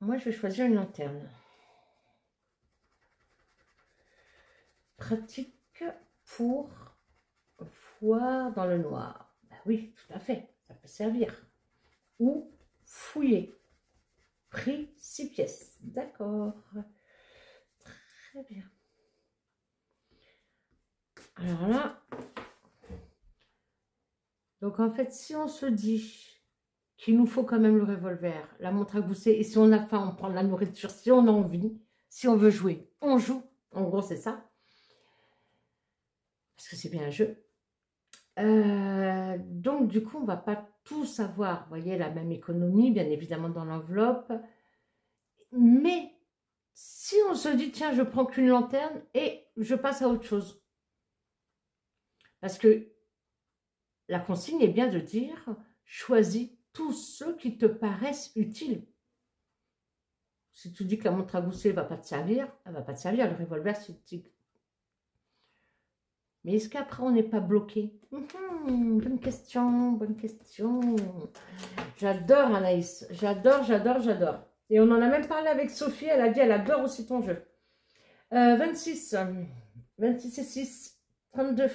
moi je vais choisir une lanterne. Pratique pour voir dans le noir. Ben oui, tout à fait, ça peut servir. Ou fouiller. Prix 6 pièces. D'accord. Très bien. Alors là, donc en fait, si on se dit qu'il nous faut quand même le revolver, la montre à gousset, et si on a faim, on prend de la nourriture, si on a envie, si on veut jouer, on joue. En gros, c'est ça. Parce que c'est bien un jeu. Donc, du coup, on ne va pas tout savoir. Vous voyez, la même économie, bien évidemment, dans l'enveloppe. Mais si on se dit, tiens, je prends qu'une lanterne et je passe à autre chose. Parce que la consigne est bien de dire, choisis tous ceux qui te paraissent utiles. Si tu dis que la montre à gousset ne va pas te servir, elle ne va pas te servir. Le revolver, c'est utile. Mais est-ce qu'après, on n'est pas bloqué? Bonne question, bonne question. J'adore Anaïs. J'adore, j'adore, j'adore. Et on en a même parlé avec Sophie. Elle a dit elle adore aussi ton jeu. 26. 26 et 6. 32.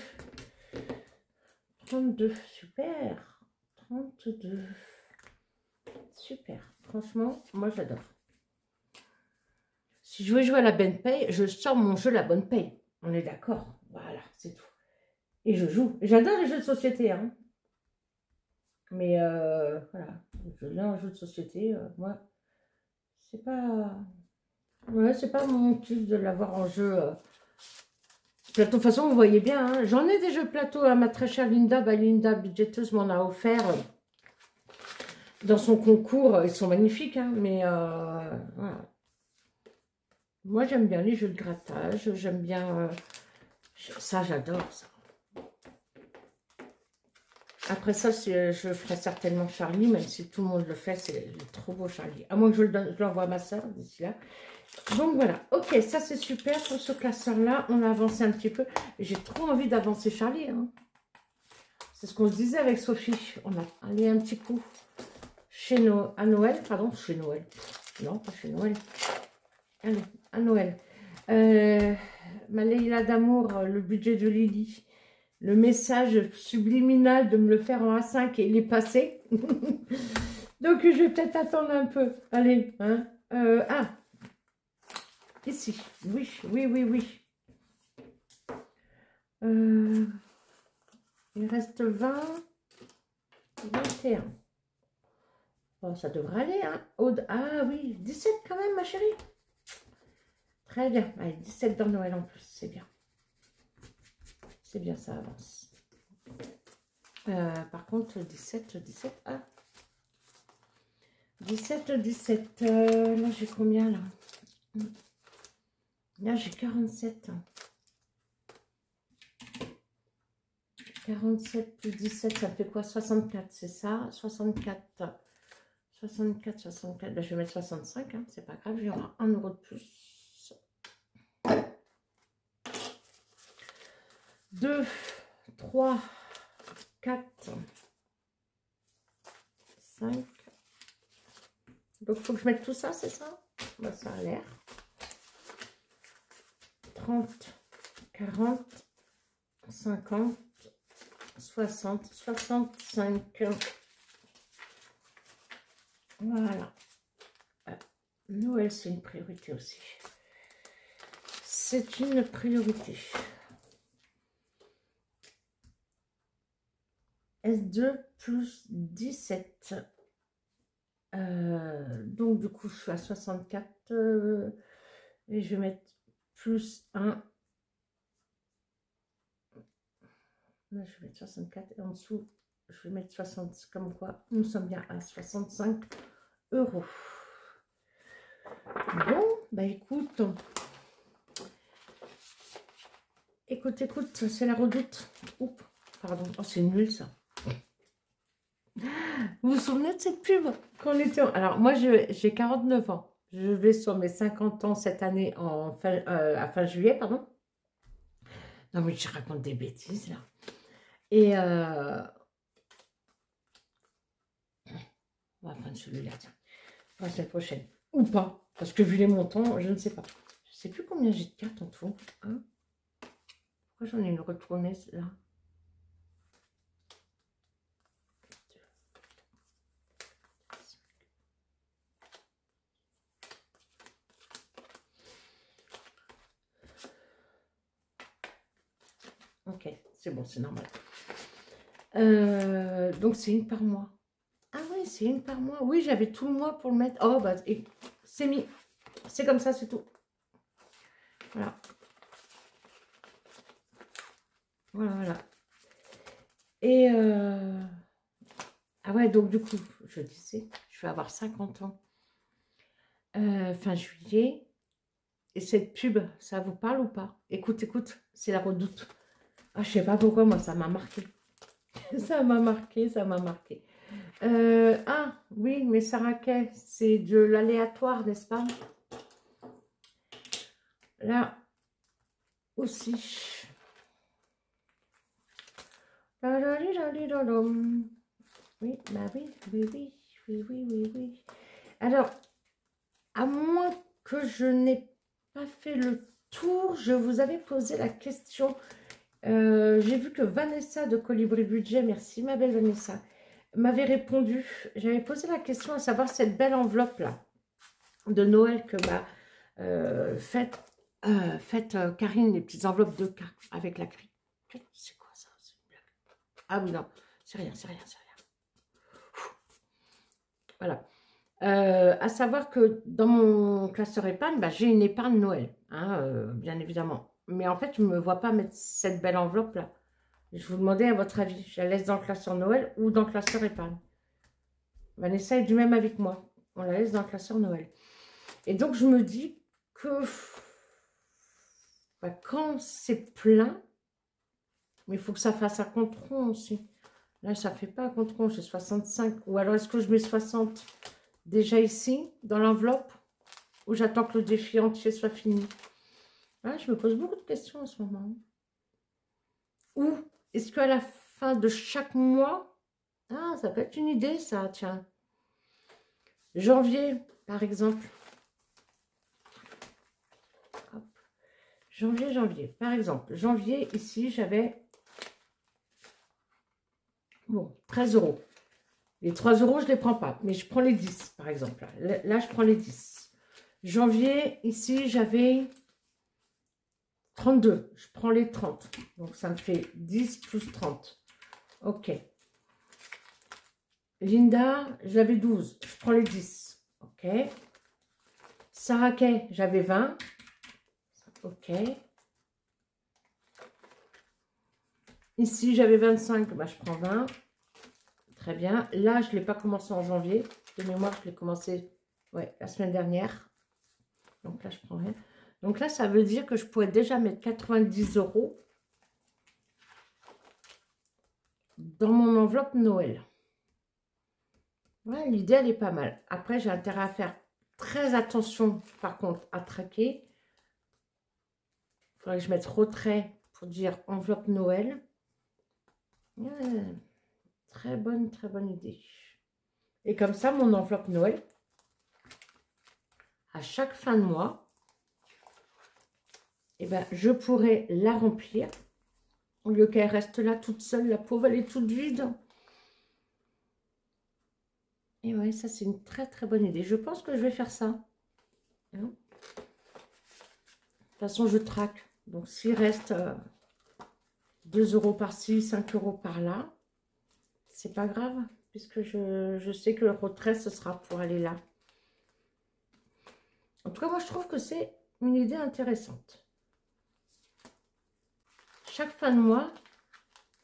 32. Super. 32. Super. Franchement, moi j'adore. Si je veux jouer à la bonne paye, je sors mon jeu la bonne paye. On est d'accord. Voilà, c'est tout. Et je joue. J'adore les jeux de société. Hein. Mais voilà. Je viens un jeu de société. Moi, c'est pas... Ouais, c'est pas mon kiff de l'avoir en jeu. De toute façon, vous voyez bien. Hein, j'en ai des jeux plateau à ma très chère Linda. Bah, Linda Budgeteuse m'en a offert dans son concours. Ils sont magnifiques. Hein, mais voilà. Moi, j'aime bien les jeux de grattage. J'aime bien... ça, j'adore ça. Après ça, je ferai certainement Charlie, même si tout le monde le fait, c'est trop beau Charlie. À moins que je l'envoie à ma soeur d'ici là. Donc voilà, ok, ça c'est super pour ce classeur-là. On a avancé un petit peu. J'ai trop envie d'avancer Charlie. Hein. C'est ce qu'on se disait avec Sophie. On a allé un petit coup à Noël, pardon, chez Noël. Non, pas chez Noël. Allez, à Noël. Ma Leïla d'amour, le budget de Lily. Le message subliminal de me le faire en A5 et il est passé. Donc, je vais peut-être attendre un peu. Allez, hein. Ah, ici. Oui, oui, oui, oui. Il reste 20, 21. Bon, ça devrait aller, hein. Ah oui, 17 quand même, ma chérie. Très bien. Allez, 17 dans Noël en plus, c'est bien. C'est bien, ça avance. Par contre, 17, 17, ah. 17, 17. Là, j'ai combien, là? Là, j'ai 47. 47 plus 17, ça fait quoi? 64, c'est ça? 64. 64, 64. Ben, je vais mettre 65, hein. C'est pas grave, il y aura 1 euro de plus. 2, 3, 4, 5. Donc, il faut que je mette tout ça, c'est ça? Ben, ça a l'air. 30, 40, 50, 60, 65. Voilà. Noël, c'est une priorité aussi. C'est une priorité. S2 plus 17. Donc, du coup, je suis à 64. Et je vais mettre plus 1. Là, je vais mettre 64. Et en dessous, je vais mettre 60. Comme quoi, nous sommes bien à 65 €. Bon, bah écoute. Écoute, c'est la redoute. Oups, pardon. Oh, c'est nul ça. Vous vous souvenez de cette pub quand on était Alors, moi, j'ai 49 ans. Je vais sur mes 50 ans cette année à fin juillet, pardon. Non, mais je raconte des bêtises, là. Et... on va prendre celui-là, tiens. Pour la semaine prochaine. Ou pas. Parce que vu les montants, je ne sais pas. Je ne sais plus combien j'ai de cartes en tout. Hein, pourquoi j'en ai une retournée, là? Ok, c'est bon, c'est normal. Donc, c'est une par mois. Ah oui, c'est une par mois. Oui, j'avais tout le mois pour le mettre. Oh, bah, c'est mis. C'est comme ça, c'est tout. Voilà. Voilà, voilà. Et... ah ouais, donc du coup, je disais, je vais avoir 50 ans. Fin juillet. Et cette pub, ça vous parle ou pas? Écoute, c'est la redoute. Ah, je sais pas pourquoi, moi, ça m'a marqué. Ça m'a marqué, ça m'a marqué. Ah, oui, mais Sarah Kay, c'est de l'aléatoire, n'est-ce pas? Là aussi. Oui, bah oui, oui, oui, oui, oui, oui, oui. Alors, à moins que je n'ai pas fait le tour, je vous avais posé la question. J'ai vu que Vanessa de Colibri Budget, merci ma belle Vanessa, m'avait répondu. J'avais posé la question à savoir cette belle enveloppe-là de Noël que m'a faite Karine, les petites enveloppes de cas avec la cri. C'est quoi ça? Ah oui, non, c'est rien, c'est rien, c'est rien. Voilà. À savoir que dans mon classeur épargne, bah, j'ai une épargne Noël, hein, bien évidemment. Mais en fait, je ne me vois pas mettre cette belle enveloppe-là. Je vous demandais à votre avis, je la laisse dans le classeur Noël ou dans le classeur épargne. Vanessa est du même avec moi. On la laisse dans le classeur Noël. Et donc, je me dis que bah, quand c'est plein, mais il faut que ça fasse un compte rond aussi. Là, ça ne fait pas un compte rond, j'ai 65. Ou alors, est-ce que je mets 60 déjà ici, dans l'enveloppe, ou j'attends que le défi entier soit fini? Ah, je me pose beaucoup de questions en ce moment. Ou est-ce qu'à la fin de chaque mois, ah, ça peut être une idée, ça, tiens. Janvier, par exemple. Hop. Janvier, par exemple. Janvier, ici, j'avais, bon, 13 €. Les 3 €, je ne les prends pas, mais je prends les 10, par exemple. Là, je prends les 10. Janvier, ici, j'avais 32. Je prends les 30. Donc, ça me fait 10 plus 30. Ok. Linda, j'avais 12. Je prends les 10. Ok. Sarah Kay, j'avais 20. Ok. Ici, j'avais 25. Bah, je prends 20. Très bien. Là, je ne l'ai pas commencé en janvier. De mémoire, je l'ai commencé la semaine dernière. Donc là, je prends rien. Donc là, ça veut dire que je pourrais déjà mettre 90 € dans mon enveloppe Noël. Ouais, l'idée, elle est pas mal. Après, j'ai intérêt à faire très attention, par contre, à traquer. Il faudrait que je mette retrait pour dire enveloppe Noël. Ouais, très bonne idée. Et comme ça, mon enveloppe Noël, à chaque fin de mois, eh ben, je pourrais la remplir. Au lieu qu'elle reste là toute seule, la pauvre, elle est toute vide. Et ouais, ça, c'est une très bonne idée. Je pense que je vais faire ça. De toute façon, je traque. Donc, s'il reste 2 € par-ci, 5 € par-là, c'est pas grave, puisque je sais que le retrait, ce sera pour aller là. En tout cas, moi, je trouve que c'est une idée intéressante. Chaque fin de mois,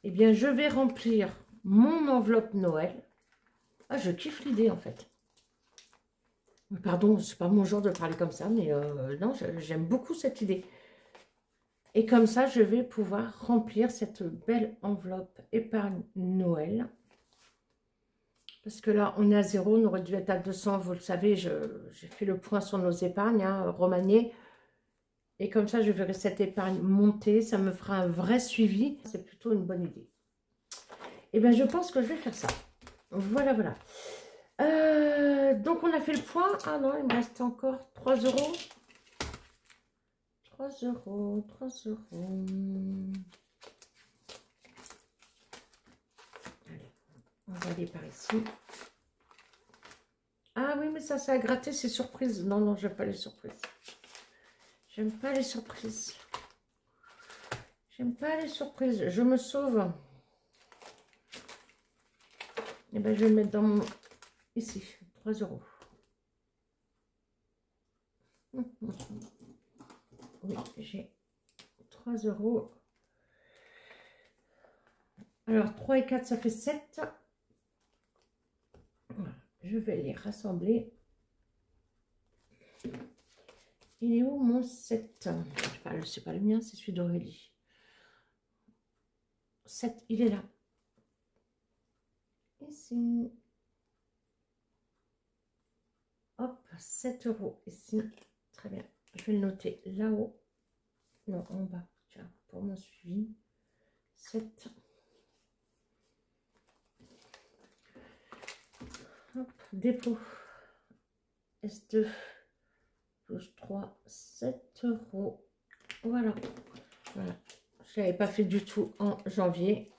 eh bien, je vais remplir mon enveloppe Noël. Ah, je kiffe l'idée, en fait. Pardon, c'est pas mon genre de parler comme ça, mais non, j'aime beaucoup cette idée. Et comme ça, je vais pouvoir remplir cette belle enveloppe épargne Noël. Parce que là, on est à 0, on aurait dû être à 200. Vous le savez, j'ai fait le point sur nos épargnes, hein, remaniées. Et comme ça, je verrai cette épargne monter. Ça me fera un vrai suivi. C'est plutôt une bonne idée. Et bien, je pense que je vais faire ça. Voilà. Donc, on a fait le point. Ah non, il me reste encore 3 €. 3 €, 3 €. Allez, on va aller par ici. Ah oui, mais ça a gratté, c'est surprise. Non, j'aime pas les surprises. J'aime pas les surprises. J'aime pas les surprises. Je me sauve. Et bien, je vais le mettre dans mon... Ici, 3 €. Oui, j'ai 3 €. Alors, 3 et 4, ça fait 7. Voilà. Je vais les rassembler. Il est où mon 7? Enfin, c'est pas le mien, c'est celui d'Aurélie. 7, il est là. Ici. Hop, 7 € ici. Très bien. Je vais le noter là-haut. Non, en bas. Tiens, pour mon suivi. 7. Hop, dépôt. S2 plus 3, 7 €. Voilà. Voilà. Je ne l'avais pas fait du tout en janvier.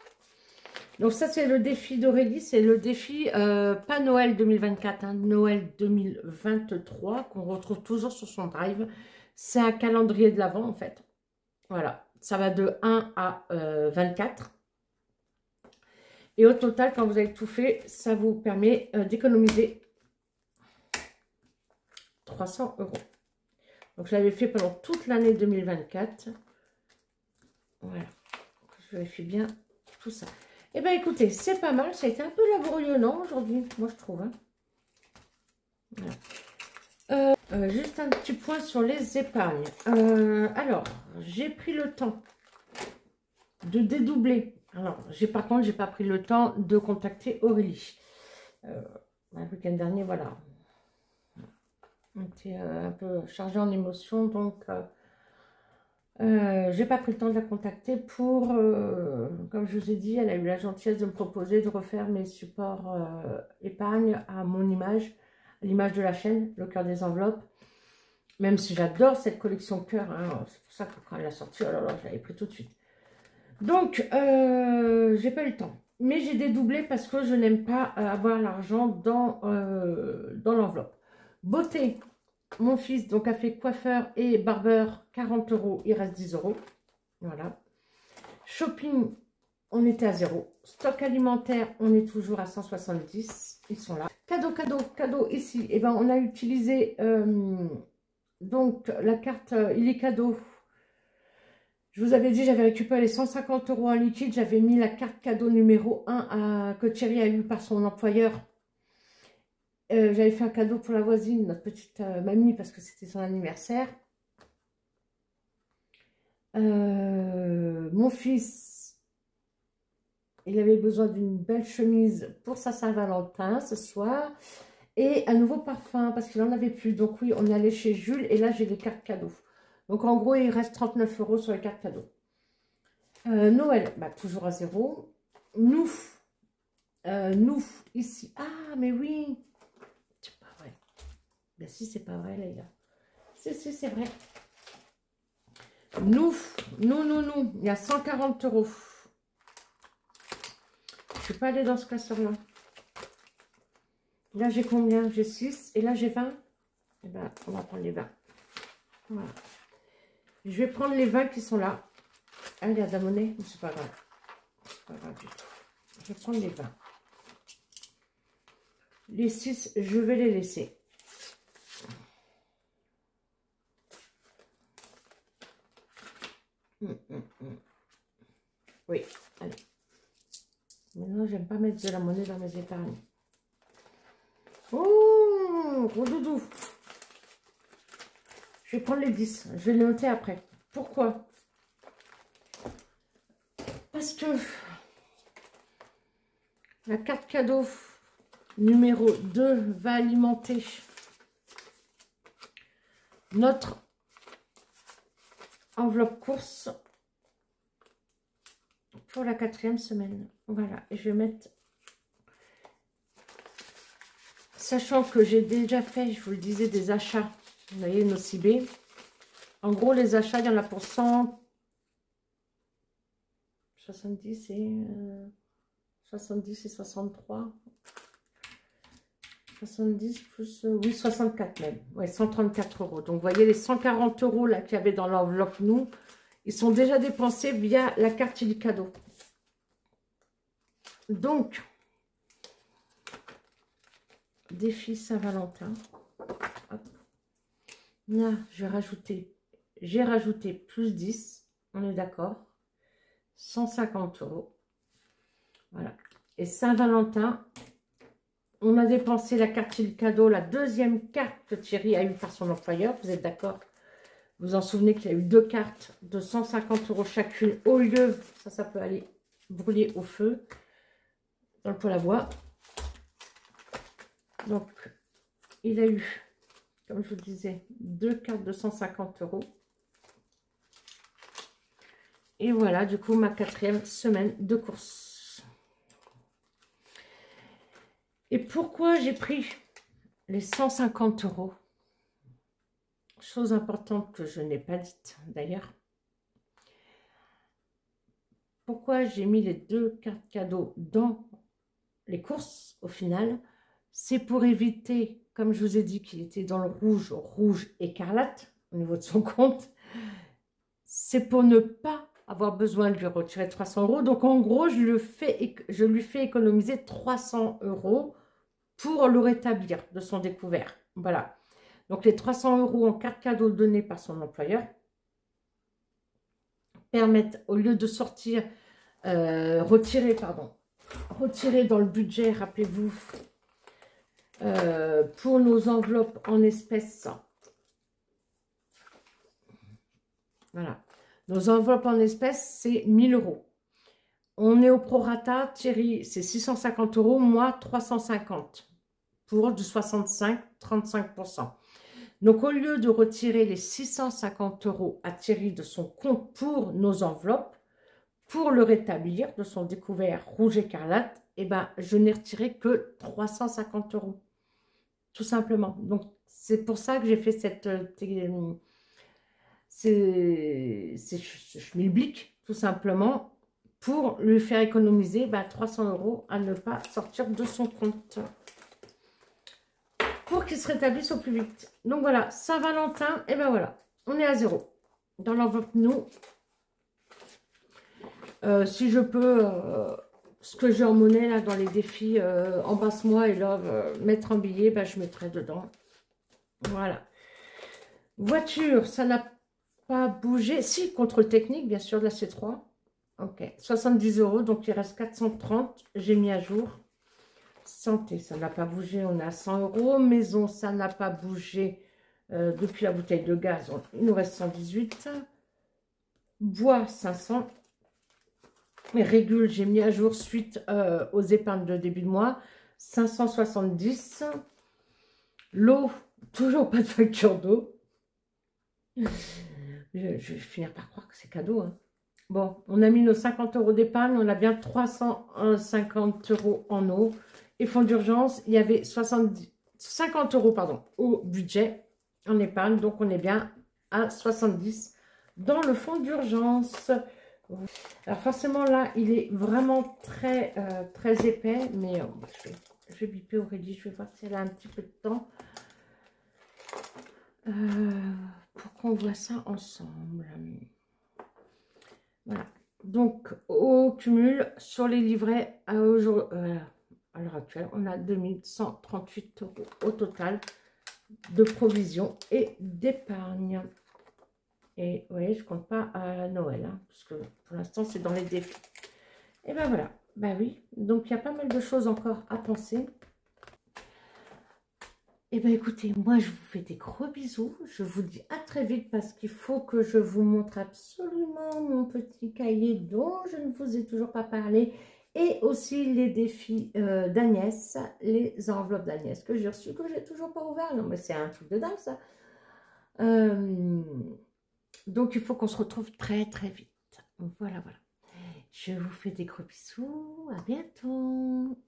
Donc ça, c'est le défi d'Aurélie. C'est le défi, pas Noël 2024, hein, Noël 2023, qu'on retrouve toujours sur son drive. C'est un calendrier de l'Avent, en fait. Voilà. Ça va de 1 à 24. Et au total, quand vous avez tout fait, ça vous permet d'économiser 300 €. Donc, je l'avais fait pendant toute l'année 2024. Voilà. Je vérifie bien tout ça. Eh bien, écoutez, c'est pas mal. Ça a été un peu laborieux, non, aujourd'hui, moi, je trouve. Hein. Voilà. Juste un petit point sur les épargnes. Alors, j'ai pris le temps de dédoubler. Alors, par contre, j'ai pas pris le temps de contacter Aurélie. Le week-end dernier, voilà. On était un peu chargé en émotions, donc j'ai pas pris le temps de la contacter pour, comme je vous ai dit, elle a eu la gentillesse de me proposer de refaire mes supports épargne à mon image, à l'image de la chaîne, le cœur des enveloppes. Même si j'adore cette collection cœur, hein, c'est pour ça que quand elle a sorti, oh là là, je l'avais pris tout de suite. Donc, j'ai pas eu le temps. Mais j'ai dédoublé parce que je n'aime pas avoir l'argent dans l'enveloppe. Beauté, mon fils donc a fait coiffeur et barbeur, 40 €, il reste 10 €. Voilà. Shopping, on était à 0. Stock alimentaire, on est toujours à 170. Ils sont là. Cadeau ici. Eh ben, on a utilisé donc la carte il est cadeau. Je vous avais dit, j'avais récupéré les 150 € en liquide. J'avais mis la carte cadeau numéro 1 que Thierry a eu par son employeur. J'avais fait un cadeau pour la voisine, notre petite mamie, parce que c'était son anniversaire. Mon fils, il avait besoin d'une belle chemise pour sa Saint-Valentin ce soir. Et un nouveau parfum, parce qu'il n'en avait plus. Donc oui, on est allé chez Jules, et là, j'ai les cartes cadeaux. Donc en gros, il reste 39 € sur les cartes cadeaux. Noël, bah, toujours à 0. Nous, ici. Ah, mais oui. C'est pas vrai. Ben si, c'est pas vrai, Leïla. Si, c'est vrai. Nous. Il y a 140 €. Je ne suis pas allée dans ce classeur-là. Là, j'ai combien? J'ai 6. Et là, j'ai 20. Eh ben, on va prendre les 20. Voilà. Je vais prendre les 20 qui sont là. Ah, il y a de la monnaie, mais c'est pas grave. C'est pas grave du tout. Je vais prendre les 20. Les 6, je vais les laisser. Oui, allez. Maintenant, j'aime pas mettre de la monnaie dans mes épargnes. Oh, gros doudou. Je vais prendre les 10. Je vais les noter après. Pourquoi? Parce que la carte cadeau numéro 2 va alimenter notre enveloppe course pour la 4e semaine. Voilà, et je vais mettre, sachant que j'ai déjà fait, je vous le disais, des achats, vous voyez, nos CB. En gros, les achats, il y en a pour 170 et 63. 70 plus, oui, 64 même. Ouais, 134 €. Donc, vous voyez, les 140 € là qu'il y avait dans l'enveloppe, nous, ils sont déjà dépensés via la carte Illicadeau. Donc, défi Saint-Valentin. Là, j'ai rajouté plus 10. On est d'accord. 150 €. Voilà. Et Saint-Valentin, on a dépensé la carte Illicadeau, la deuxième carte que Thierry a eue par son employeur. Vous êtes d'accord? Vous vous en souvenez qu'il y a eu 2 cartes de 150 € chacune. Au lieu, ça peut aller brûler au feu dans le poêle à bois. Donc, il a eu comme je vous disais, 2 cartes de 150 €. Et voilà, du coup, ma 4e semaine de course. Et pourquoi j'ai pris les 150 €? Chose importante que je n'ai pas dite d'ailleurs. Pourquoi j'ai mis les 2 cartes cadeaux dans les courses au final? C'est pour éviter, comme je vous ai dit qu'il était dans le rouge, rouge écarlate au niveau de son compte. C'est pour ne pas avoir besoin de lui retirer 300 €. Donc en gros, je lui fais économiser 300 € pour le rétablir de son découvert. Voilà. Donc les 300 € en carte cadeau donnée par son employeur permettent, au lieu de sortir, retirer dans le budget, rappelez-vous, pour nos enveloppes en espèces. Voilà. Nos enveloppes en espèces, c'est 1000 €. On est au prorata. Thierry, c'est 650 €, moi 350 pour du 65-35%. Donc, au lieu de retirer les 650 € à Thierry de son compte pour nos enveloppes, pour le rétablir de son découvert rouge écarlate, eh ben, je n'ai retiré que 350 €. Tout simplement. Donc, c'est pour ça que j'ai fait ce schmilblick, tout simplement, pour lui faire économiser 300 € à ne pas sortir de son compte. Pour qu'il se rétablisse au plus vite. Donc voilà, Saint-Valentin, et ben voilà, on est à 0. Dans l'enveloppe, nous, si je peux, ce que j'ai en monnaie là dans les défis, embrasse-moi et love, mettre en billet, ben, je mettrai dedans. Voilà. Voiture, ça n'a pas bougé. Si, contrôle technique, bien sûr, de la C3. Ok, 70 €, donc il reste 430. J'ai mis à jour. Santé, ça n'a pas bougé, on est à 100 €. Maison, ça n'a pas bougé depuis la bouteille de gaz. Il nous reste 118. Bois, 500. Régule, j'ai mis à jour suite aux épargnes de début de mois. 570. L'eau, toujours pas de facture d'eau. Je vais finir par croire que c'est cadeau. Hein. Bon, on a mis nos 50 € d'épargne. On a bien 350 € en eau. Et fonds d'urgence, il y avait 50 € pardon, au budget en épargne. Donc, on est bien à 70 dans le fonds d'urgence. Alors, forcément, là, il est vraiment très, très épais. Mais je vais biper Aurélie. Je vais voir si elle a un petit peu de temps. Pour qu'on voit ça ensemble. Voilà. Donc, au cumul, sur les livrets, à l'heure actuelle, on a 2138 € au total de provisions et d'épargne. Et vous voyez, je ne compte pas à Noël, hein, parce que pour l'instant, c'est dans les défis. Et ben voilà. Ben oui, donc il y a pas mal de choses encore à penser. Et bien écoutez, moi je vous fais des gros bisous, je vous dis à très vite parce qu'il faut que je vous montre absolument mon petit cahier dont je ne vous ai toujours pas parlé et aussi les défis d'Agnès, les enveloppes d'Agnès que j'ai reçues, que j'ai toujours pas ouvert. Non mais c'est un truc de dingue ça. Donc il faut qu'on se retrouve très très vite. Voilà, voilà. Je vous fais des gros bisous, à bientôt.